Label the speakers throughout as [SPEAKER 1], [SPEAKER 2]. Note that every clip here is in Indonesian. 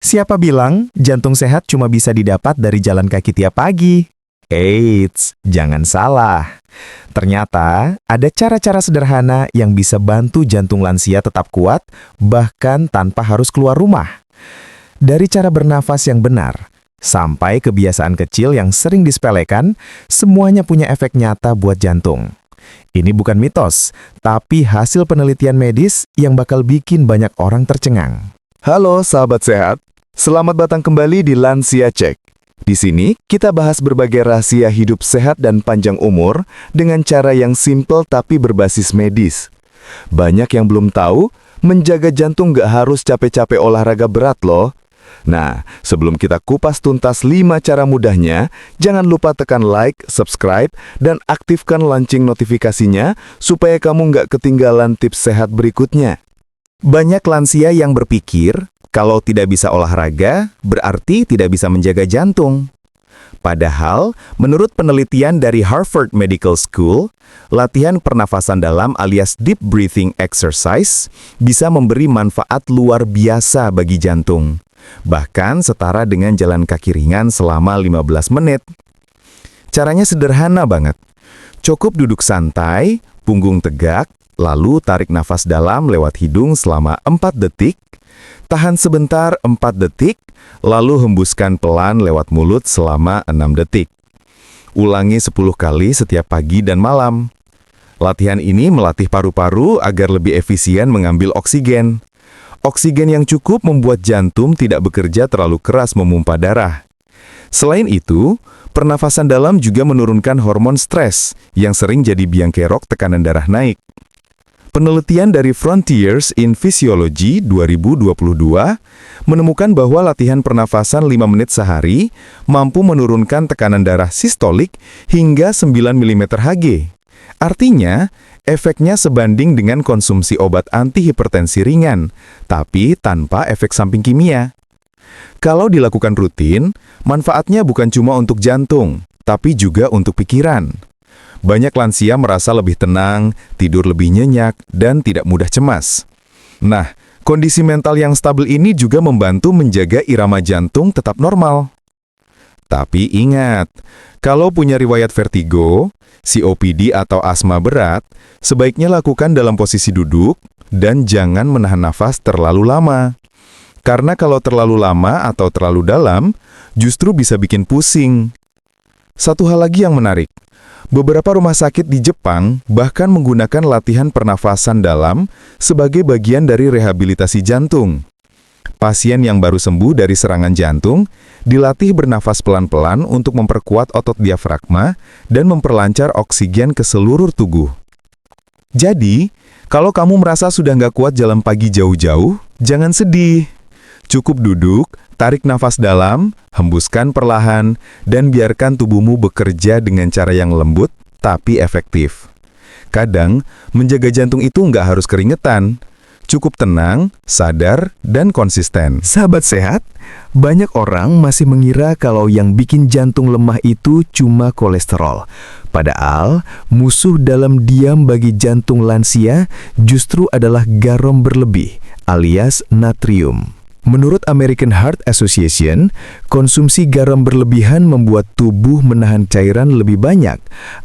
[SPEAKER 1] Siapa bilang jantung sehat cuma bisa didapat dari jalan kaki tiap pagi? Eits, jangan salah. Ternyata ada cara-cara sederhana yang bisa bantu jantung lansia tetap kuat, bahkan tanpa harus keluar rumah. Dari cara bernafas yang benar, sampai kebiasaan kecil yang sering disepelekan, semuanya punya efek nyata buat jantung. Ini bukan mitos, tapi hasil penelitian medis yang bakal bikin banyak orang tercengang.
[SPEAKER 2] Halo sahabat sehat, selamat datang kembali di Lansia Check. Di sini kita bahas berbagai rahasia hidup sehat dan panjang umur dengan cara yang simple tapi berbasis medis. Banyak yang belum tahu, menjaga jantung nggak harus capek-capek olahraga berat loh. Nah, sebelum kita kupas tuntas 5 cara mudahnya, jangan lupa tekan like, subscribe, dan aktifkan lonceng notifikasinya supaya kamu nggak ketinggalan tips sehat berikutnya.
[SPEAKER 1] Banyak lansia yang berpikir, kalau tidak bisa olahraga, berarti tidak bisa menjaga jantung. Padahal, menurut penelitian dari Harvard Medical School, latihan pernafasan dalam alias deep breathing exercise bisa memberi manfaat luar biasa bagi jantung. Bahkan setara dengan jalan kaki ringan selama 15 menit. Caranya sederhana banget. Cukup duduk santai, punggung tegak, lalu tarik nafas dalam lewat hidung selama 4 detik, tahan sebentar 4 detik, lalu hembuskan pelan lewat mulut selama 6 detik. Ulangi 10 kali setiap pagi dan malam. Latihan ini melatih paru-paru agar lebih efisien mengambil oksigen. Oksigen yang cukup membuat jantung tidak bekerja terlalu keras memompa darah. Selain itu, pernafasan dalam juga menurunkan hormon stres yang sering jadi biang kerok tekanan darah naik. Penelitian dari Frontiers in Physiology 2022 menemukan bahwa latihan pernafasan 5 menit sehari mampu menurunkan tekanan darah sistolik hingga 9 mm Hg. Artinya, efeknya sebanding dengan konsumsi obat antihipertensi ringan, tapi tanpa efek samping kimia. Kalau dilakukan rutin, manfaatnya bukan cuma untuk jantung, tapi juga untuk pikiran. Banyak lansia merasa lebih tenang, tidur lebih nyenyak, dan tidak mudah cemas. Nah, kondisi mental yang stabil ini juga membantu menjaga irama jantung tetap normal. Tapi ingat, kalau punya riwayat vertigo, COPD atau asma berat, sebaiknya lakukan dalam posisi duduk dan jangan menahan nafas terlalu lama. Karena kalau terlalu lama atau terlalu dalam, justru bisa bikin pusing. Satu hal lagi yang menarik. Beberapa rumah sakit di Jepang bahkan menggunakan latihan pernafasan dalam sebagai bagian dari rehabilitasi jantung. Pasien yang baru sembuh dari serangan jantung dilatih bernafas pelan-pelan untuk memperkuat otot diafragma dan memperlancar oksigen ke seluruh tubuh. Jadi, kalau kamu merasa sudah nggak kuat jalan pagi jauh-jauh, jangan sedih. Cukup duduk, tarik nafas dalam, hembuskan perlahan, dan biarkan tubuhmu bekerja dengan cara yang lembut tapi efektif. Kadang, menjaga jantung itu nggak harus keringetan. Cukup tenang, sadar, dan konsisten.
[SPEAKER 3] Sahabat sehat, banyak orang masih mengira kalau yang bikin jantung lemah itu cuma kolesterol. Padahal, musuh dalam diam bagi jantung lansia justru adalah garam berlebih, alias natrium. Menurut American Heart Association, konsumsi garam berlebihan membuat tubuh menahan cairan lebih banyak.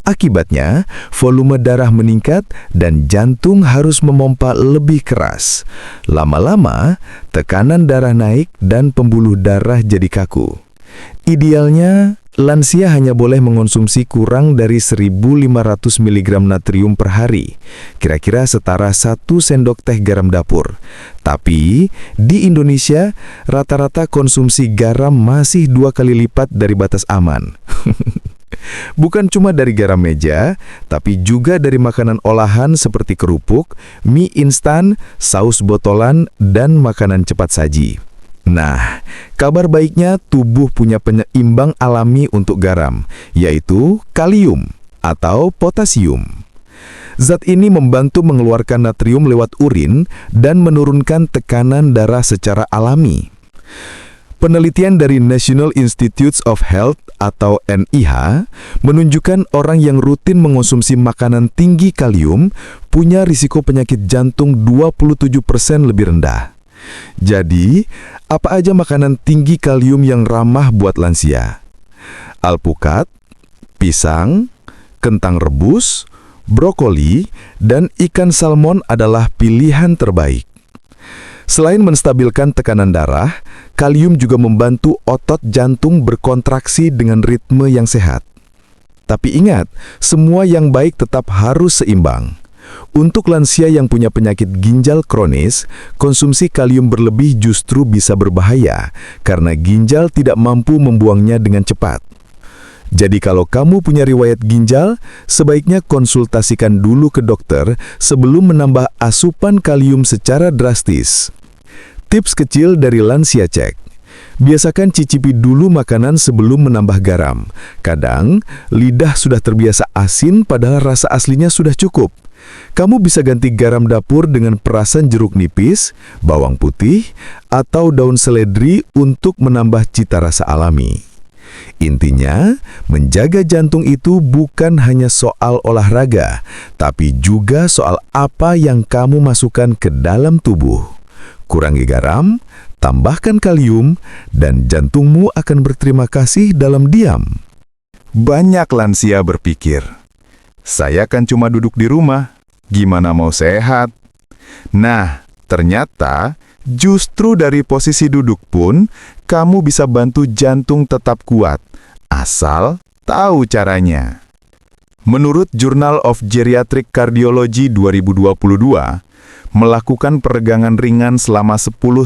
[SPEAKER 3] Akibatnya, volume darah meningkat dan jantung harus memompa lebih keras. Lama-lama, tekanan darah naik dan pembuluh darah jadi kaku. Idealnya, lansia hanya boleh mengonsumsi kurang dari 1.500 mg natrium per hari, kira-kira setara 1 sendok teh garam dapur. Tapi, di Indonesia, rata-rata konsumsi garam masih 2 kali lipat dari batas aman. Bukan cuma dari garam meja, tapi juga dari makanan olahan seperti kerupuk, mie instan, saus botolan, dan makanan cepat saji. Nah, kabar baiknya tubuh punya penyeimbang alami untuk garam, yaitu kalium atau potasium. Zat ini membantu mengeluarkan natrium lewat urin dan menurunkan tekanan darah secara alami. Penelitian dari National Institutes of Health atau NIH menunjukkan orang yang rutin mengonsumsi makanan tinggi kalium punya risiko penyakit jantung 27% lebih rendah. Jadi, apa aja makanan tinggi kalium yang ramah buat lansia? Alpukat, pisang, kentang rebus, brokoli, dan ikan salmon adalah pilihan terbaik. Selain menstabilkan tekanan darah, kalium juga membantu otot jantung berkontraksi dengan ritme yang sehat. Tapi ingat, semua yang baik tetap harus seimbang. Untuk lansia yang punya penyakit ginjal kronis, konsumsi kalium berlebih justru bisa berbahaya karena ginjal tidak mampu membuangnya dengan cepat. Jadi kalau kamu punya riwayat ginjal, sebaiknya konsultasikan dulu ke dokter sebelum menambah asupan kalium secara drastis. Tips kecil dari Lansia Cek. Biasakan cicipi dulu makanan sebelum menambah garam. Kadang, lidah sudah terbiasa asin padahal rasa aslinya sudah cukup. Kamu bisa ganti garam dapur dengan perasan jeruk nipis, bawang putih, atau daun seledri untuk menambah cita rasa alami. Intinya, menjaga jantung itu bukan hanya soal olahraga, tapi juga soal apa yang kamu masukkan ke dalam tubuh. Kurangi garam, tambahkan kalium, dan jantungmu akan berterima kasih dalam diam.
[SPEAKER 2] Banyak lansia berpikir, saya kan cuma duduk di rumah, gimana mau sehat? Nah, ternyata justru dari posisi duduk pun, kamu bisa bantu jantung tetap kuat, asal tahu caranya. Menurut Journal of Geriatric Cardiology 2022, melakukan peregangan ringan selama 10-15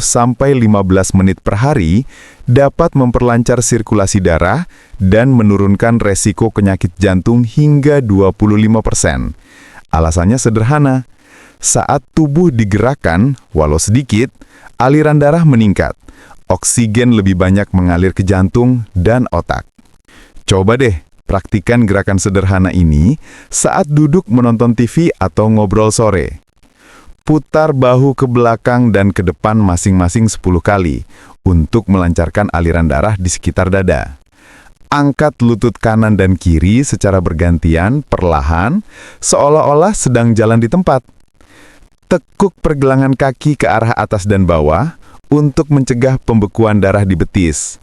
[SPEAKER 2] menit per hari dapat memperlancar sirkulasi darah dan menurunkan resiko penyakit jantung hingga 25%. Alasannya sederhana, saat tubuh digerakkan, walau sedikit, aliran darah meningkat, oksigen lebih banyak mengalir ke jantung dan otak. Coba deh, praktikan gerakan sederhana ini saat duduk menonton TV atau ngobrol sore. Putar bahu ke belakang dan ke depan masing-masing 10 kali untuk melancarkan aliran darah di sekitar dada. Angkat lutut kanan dan kiri secara bergantian, perlahan, seolah-olah sedang jalan di tempat. Tekuk pergelangan kaki ke arah atas dan bawah untuk mencegah pembekuan darah di betis.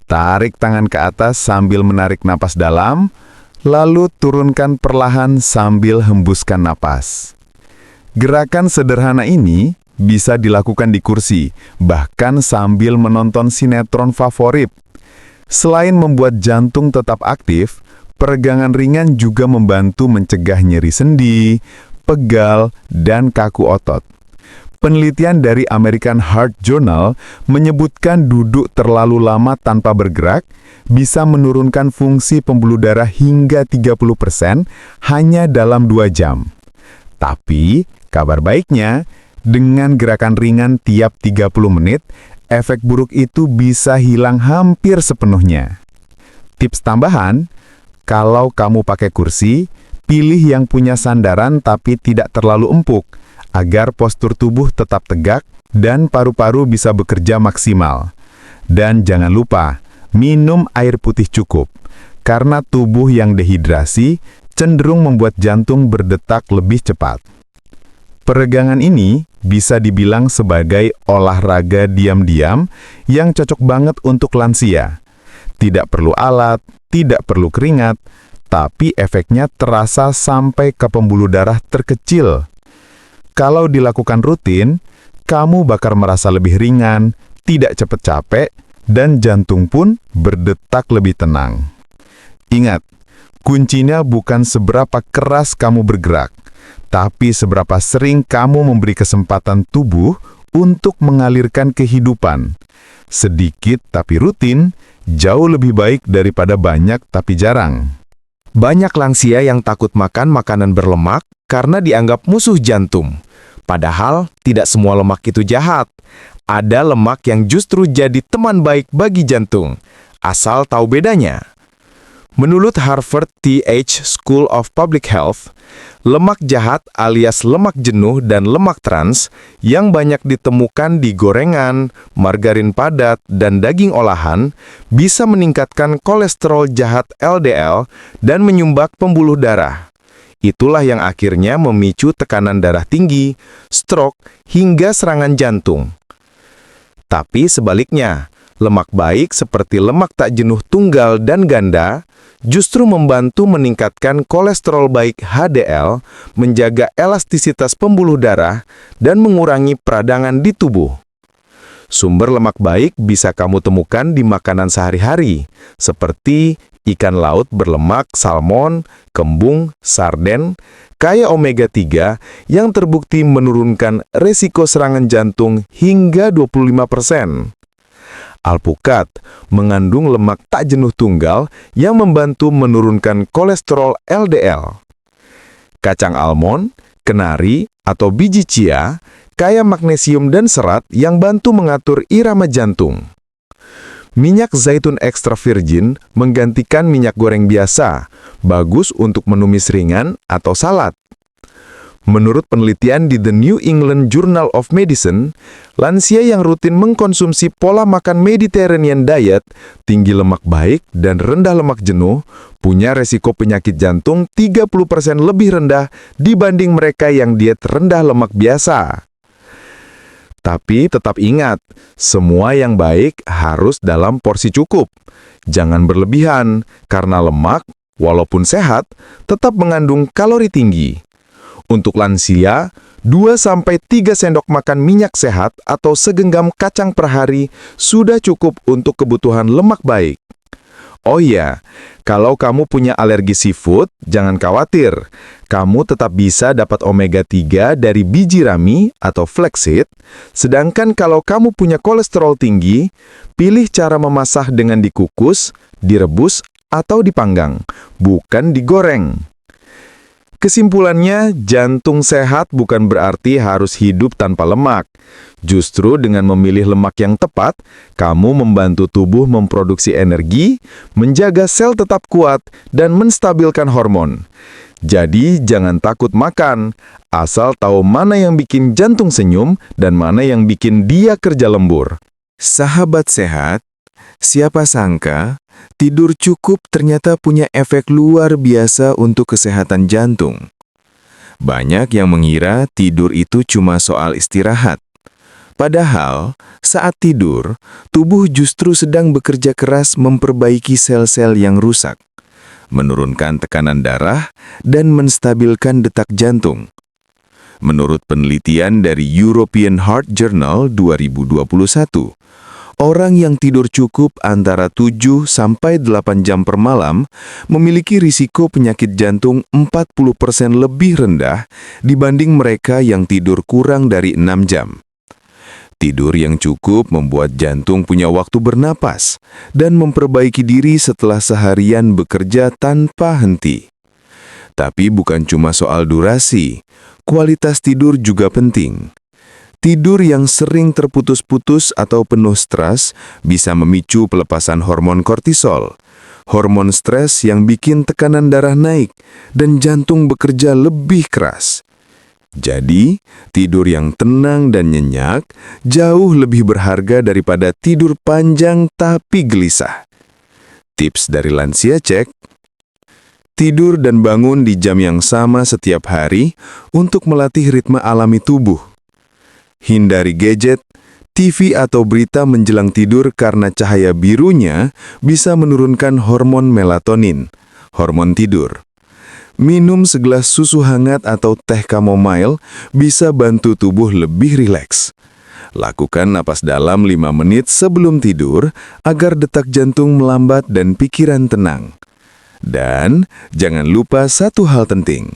[SPEAKER 2] Tarik tangan ke atas sambil menarik napas dalam, lalu turunkan perlahan sambil hembuskan napas. Gerakan sederhana ini bisa dilakukan di kursi, bahkan sambil menonton sinetron favorit. Selain membuat jantung tetap aktif, peregangan ringan juga membantu mencegah nyeri sendi, pegal, dan kaku otot. Penelitian dari American Heart Journal menyebutkan duduk terlalu lama tanpa bergerak bisa menurunkan fungsi pembuluh darah hingga 30% hanya dalam 2 jam. Tapi, kabar baiknya, dengan gerakan ringan tiap 30 menit, efek buruk itu bisa hilang hampir sepenuhnya. Tips tambahan, kalau kamu pakai kursi, pilih yang punya sandaran tapi tidak terlalu empuk, agar postur tubuh tetap tegak dan paru-paru bisa bekerja maksimal. Dan jangan lupa, minum air putih cukup, karena tubuh yang dehidrasi cenderung membuat jantung berdetak lebih cepat. Peregangan ini bisa dibilang sebagai olahraga diam-diam yang cocok banget untuk lansia. Tidak perlu alat, tidak perlu keringat, tapi efeknya terasa sampai ke pembuluh darah terkecil. Kalau dilakukan rutin, kamu bakal merasa lebih ringan, tidak cepat capek, dan jantung pun berdetak lebih tenang. Ingat, kuncinya bukan seberapa keras kamu bergerak, tapi seberapa sering kamu memberi kesempatan tubuh untuk mengalirkan kehidupan. Sedikit tapi rutin, jauh lebih baik daripada banyak tapi jarang.
[SPEAKER 3] Banyak lansia yang takut makan makanan berlemak karena dianggap musuh jantung. Padahal, tidak semua lemak itu jahat. Ada lemak yang justru jadi teman baik bagi jantung, asal tahu bedanya. Menurut Harvard T.H. School of Public Health, lemak jahat alias lemak jenuh dan lemak trans yang banyak ditemukan di gorengan, margarin padat, dan daging olahan bisa meningkatkan kolesterol jahat LDL dan menyumbat pembuluh darah. Itulah yang akhirnya memicu tekanan darah tinggi, stroke, hingga serangan jantung.
[SPEAKER 1] Tapi sebaliknya, lemak baik seperti lemak tak jenuh tunggal dan ganda justru membantu meningkatkan kolesterol baik HDL, menjaga elastisitas pembuluh darah, dan mengurangi peradangan di tubuh. Sumber lemak baik bisa kamu temukan di makanan sehari-hari, seperti ikan laut berlemak, salmon, kembung, sarden, kaya omega-3 yang terbukti menurunkan resiko serangan jantung hingga 25%. Alpukat mengandung lemak tak jenuh tunggal yang membantu menurunkan kolesterol LDL. Kacang almond, kenari, atau biji chia kaya magnesium dan serat yang bantu mengatur irama jantung. Minyak zaitun ekstra virgin menggantikan minyak goreng biasa, bagus untuk menumis ringan atau salad. Menurut penelitian di The New England Journal of Medicine, lansia yang rutin mengkonsumsi pola makan Mediterranean diet, tinggi lemak baik dan rendah lemak jenuh, punya resiko penyakit jantung 30% lebih rendah dibanding mereka yang diet rendah lemak biasa. Tapi tetap ingat, semua yang baik harus dalam porsi cukup. Jangan berlebihan, karena lemak, walaupun sehat, tetap mengandung kalori tinggi. Untuk lansia, 2-3 sendok makan minyak sehat atau segenggam kacang per hari sudah cukup untuk kebutuhan lemak baik. Oh iya, kalau kamu punya alergi seafood, jangan khawatir. Kamu tetap bisa dapat omega-3 dari biji rami atau flaxseed. Sedangkan kalau kamu punya kolesterol tinggi, pilih cara memasak dengan dikukus, direbus, atau dipanggang, bukan digoreng. Kesimpulannya, jantung sehat bukan berarti harus hidup tanpa lemak. Justru dengan memilih lemak yang tepat, kamu membantu tubuh memproduksi energi, menjaga sel tetap kuat, dan menstabilkan hormon. Jadi, jangan takut makan, asal tahu mana yang bikin jantung senyum dan mana yang bikin dia kerja lembur.
[SPEAKER 3] Sahabat sehat, siapa sangka tidur cukup ternyata punya efek luar biasa untuk kesehatan jantung. Banyak yang mengira tidur itu cuma soal istirahat. Padahal, saat tidur, tubuh justru sedang bekerja keras memperbaiki sel-sel yang rusak, menurunkan tekanan darah, dan menstabilkan detak jantung. Menurut penelitian dari European Heart Journal 2021, orang yang tidur cukup antara 7-8 jam per malam memiliki risiko penyakit jantung 40% lebih rendah dibanding mereka yang tidur kurang dari 6 jam. Tidur yang cukup membuat jantung punya waktu bernapas dan memperbaiki diri setelah seharian bekerja tanpa henti. Tapi bukan cuma soal durasi, kualitas tidur juga penting. Tidur yang sering terputus-putus atau penuh stres bisa memicu pelepasan hormon kortisol, hormon stres yang bikin tekanan darah naik dan jantung bekerja lebih keras. Jadi, tidur yang tenang dan nyenyak jauh lebih berharga daripada tidur panjang tapi gelisah. Tips dari Lansia Cek: tidur dan bangun di jam yang sama setiap hari untuk melatih ritme alami tubuh. Hindari gadget, TV atau berita menjelang tidur karena cahaya birunya bisa menurunkan hormon melatonin, hormon tidur. Minum segelas susu hangat atau teh chamomile bisa bantu tubuh lebih rileks. Lakukan napas dalam 5 menit sebelum tidur agar detak jantung melambat dan pikiran tenang. Dan jangan lupa satu hal penting,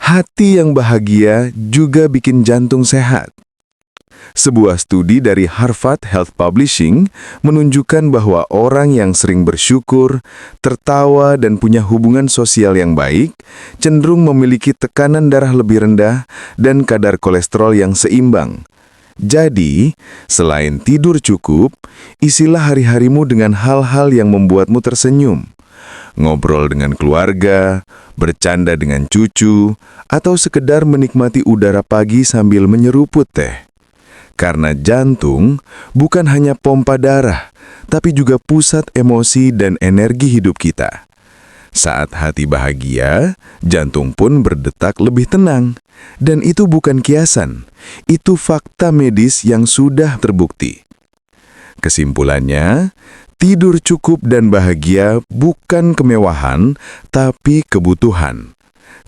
[SPEAKER 3] hati yang bahagia juga bikin jantung sehat. Sebuah studi dari Harvard Health Publishing menunjukkan bahwa orang yang sering bersyukur, tertawa, dan punya hubungan sosial yang baik cenderung memiliki tekanan darah lebih rendah dan kadar kolesterol yang seimbang. Jadi, selain tidur cukup, isilah hari-harimu dengan hal-hal yang membuatmu tersenyum. Ngobrol dengan keluarga, bercanda dengan cucu, atau sekedar menikmati udara pagi sambil menyeruput teh. Karena jantung bukan hanya pompa darah, tapi juga pusat emosi dan energi hidup kita. Saat hati bahagia, jantung pun berdetak lebih tenang. Dan itu bukan kiasan, itu fakta medis yang sudah terbukti.
[SPEAKER 2] Kesimpulannya, tidur cukup dan bahagia bukan kemewahan, tapi kebutuhan.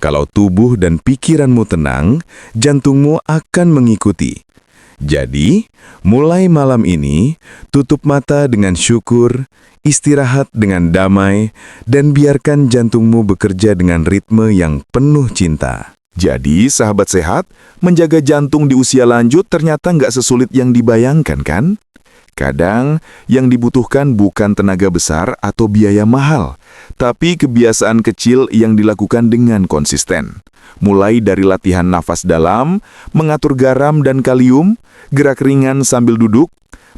[SPEAKER 2] Kalau tubuh dan pikiranmu tenang, jantungmu akan mengikuti. Jadi, mulai malam ini, tutup mata dengan syukur, istirahat dengan damai, dan biarkan jantungmu bekerja dengan ritme yang penuh cinta. Jadi, sahabat sehat, menjaga jantung di usia lanjut ternyata nggak sesulit yang dibayangkan, kan? Kadang, yang dibutuhkan bukan tenaga besar atau biaya mahal, tapi kebiasaan kecil yang dilakukan dengan konsisten. Mulai dari latihan nafas dalam, mengatur garam dan kalium, gerak ringan sambil duduk,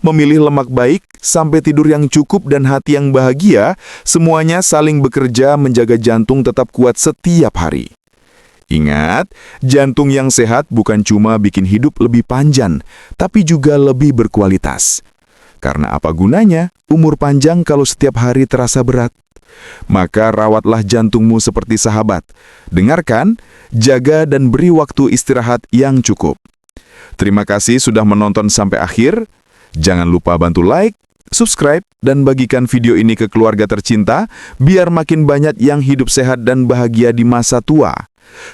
[SPEAKER 2] memilih lemak baik, sampai tidur yang cukup dan hati yang bahagia, semuanya saling bekerja menjaga jantung tetap kuat setiap hari. Ingat, jantung yang sehat bukan cuma bikin hidup lebih panjang, tapi juga lebih berkualitas. Karena apa gunanya umur panjang kalau setiap hari terasa berat? Maka rawatlah jantungmu seperti sahabat. Dengarkan, jaga dan beri waktu istirahat yang cukup. Terima kasih sudah menonton sampai akhir. Jangan lupa bantu like, subscribe, dan bagikan video ini ke keluarga tercinta, biar makin banyak yang hidup sehat dan bahagia di masa tua.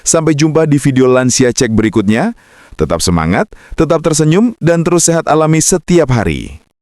[SPEAKER 2] Sampai jumpa di video Lansia Cek berikutnya. Tetap semangat, tetap tersenyum, dan terus sehat alami setiap hari.